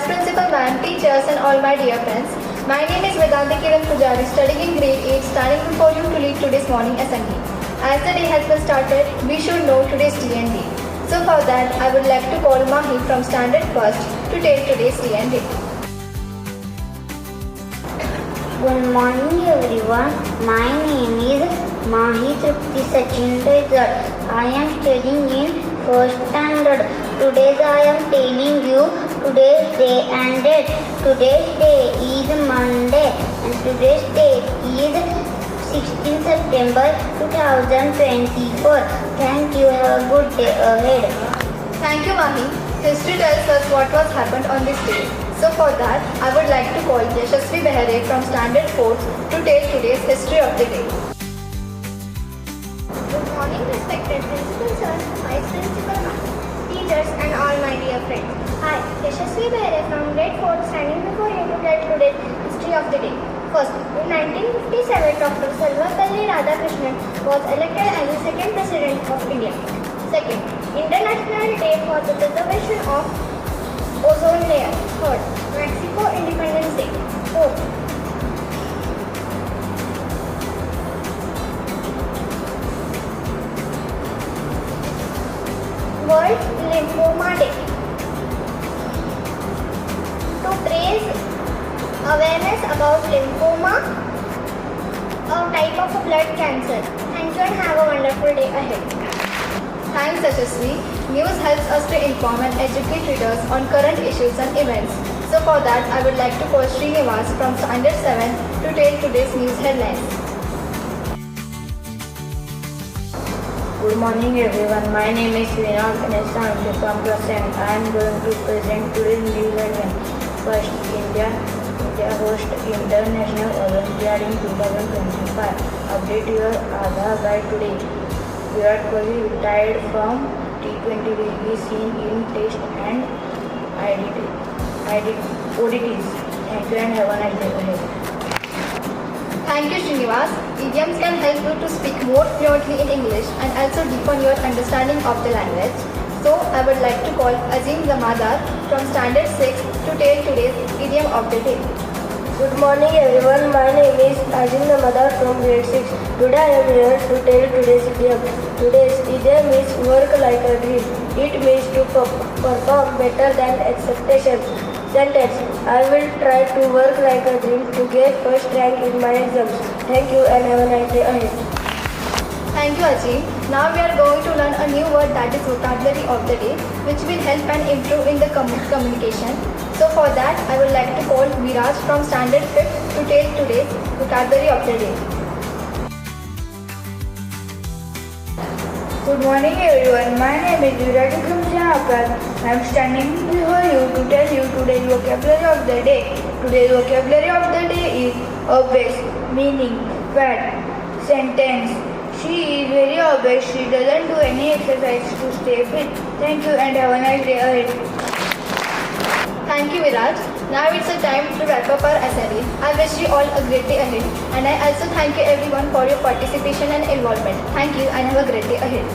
Vice Principal Ma'am, teachers and all my dear friends. My name is Vedanti Kiran Pujari, studying in grade 8, standing before you to lead today's morning assembly. As the day has been started, we should know today's D&D. So for that, I would like to call Mahi from Standard 1st to tell today's D&D. Good morning everyone. My name is Mahi Trupti Sachin Result. I am studying in 1st standard. Today I am telling you today's day and date. Today's day is Monday and today's date is 16 September 2024. Thank you. Have a good day ahead. Thank you, Mahi. History tells us what was happened on this day. So for that, I would like to call Shri from Standard 4th to tell today's history of the day. Good morning, respected Principal Sir, Vice Principal Ma'am, teachers and all my dear friends. I, Shri from grade 4, standing before you to tell today's history of the day. First, in 1957, Dr. Sarvapalli Radhakrishnan was elected as the second President of India. Second, International Day for the Preservation of Ozone Layer. Third, Mexico Independence Day. Fourth, World Lymphoma Day. To raise awareness about lymphoma, a type of blood cancer. Thank you and have a wonderful day ahead. Thanks, Shri. News helps us to inform and educate readers on current issues and events. So for that, I would like to call Srinivas from Standard 7 to tell today's news headlines. Good morning everyone. My name is Srinivas Ganesh from class 7. I am going to present today's news headline. First, India hosts International Olympiad in 2025. Update your Aadhaar guide today. Virat Kohli retired from T20 will be seen in Test and ODTs. Thank you and have a nice day ahead. Thank you, Srinivas. Idioms can help you to speak more fluently in English and also deepen your understanding of the language. So, I would like to call Azim Zamadar from Standard 6 to tell today's idiom of the day. Good morning everyone. My name is Azim Zamadar from grade 6. Today I am here to tell today's idiom. Today's idiom is work like a dream. It means to perform better than expectations. Sentence: I will try to work like a dream to get first rank in my exams. Thank you and have a nice day ahead. Thank you, Ajay. Now we are going to learn a new word, that is vocabulary of the day, which will help and improve in the communication. So for that, I would like to call Viraj from Standard 5th to tell today's vocabulary of the day. Good morning everyone. My name is Viraj Akar. I am standing before you to tell you today's vocabulary of the day. Today's vocabulary of the day is obese, meaning fat. Sentence: she is very obese. She doesn't do any exercise to stay fit. Thank you and have a nice day ahead. Thank you, Viraj. Now it's a time to wrap up our assembly. I wish you all a great day ahead. And I also thank you everyone for your participation and involvement. Thank you and have a great day ahead.